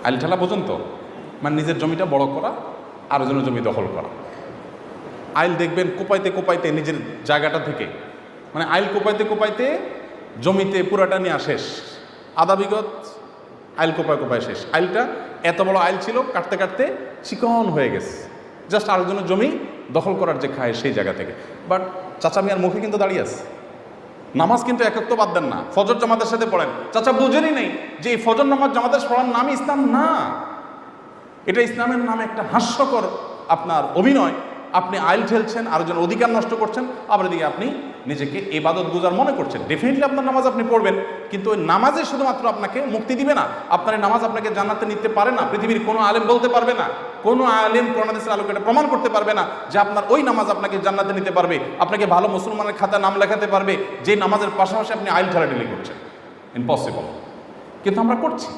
আইল ঠেলা পর্যন্ত মানে নিজের জমিটা বড় করা, আরেকজনের জমি দখল করা। আইল দেখবেন কোপাইতে কোপাইতে নিজের জায়গাটা থেকে, মানে আইল কোপাইতে কোপাইতে জমিতে পুরাটা নেওয়া শেষ, আধা বিগত আইল কোপায় কোপায় শেষ। আইলটা এত বড় আইল ছিল, কাটতে কাটতে চিকন হয়ে গেছে, জাস্ট আরেকজনের জমি দখল করার যে খায় সেই জায়গা থেকে। বাট চাচা মিয়ার মুখে কিন্তু দাঁড়িয়ে আছে, নামাজ কিন্তু একক তো বাদ দেন না, ফজর জামাতের সাথে পড়েন। চাচা বুঝেনই নেই যে এই ফজর নামাজ জামাতের পড়ার নামই ইসলাম না, এটা ইসলামের নামে একটা হাস্যকর আপনার অভিনয়। আপনি আইল ঠেলছেন, আরেকজন অধিকার নষ্ট করছেন, আবার এদিকে আপনি নিজেকে ইবাদত গুজার মনে করছেন। ডেফিনেটলি আপনার নামাজ আপনি পড়বেন, কিন্তু ওই নামাজে শুধুমাত্র আপনাকে মুক্তি দিবে না, আপনার নামাজ আপনাকে জান্নাতে নিতে পারে না। পৃথিবীর কোনো আলেম বলতে পারবে না, কোনো আলেম কোরআন হাদিসের আলোকে এটা প্রমাণ করতে পারবে না যে আপনার ওই নামাজ আপনাকে জান্নাতে নিতে পারবে, আপনাকে ভালো মুসলমানের খাতায় নাম লেখাতে পারবে যে নামাজের পাশাপাশি আপনি আইল ঠেলাঠেলি করছেন। ইম্পসিবল, কিন্তু আমরা করছি।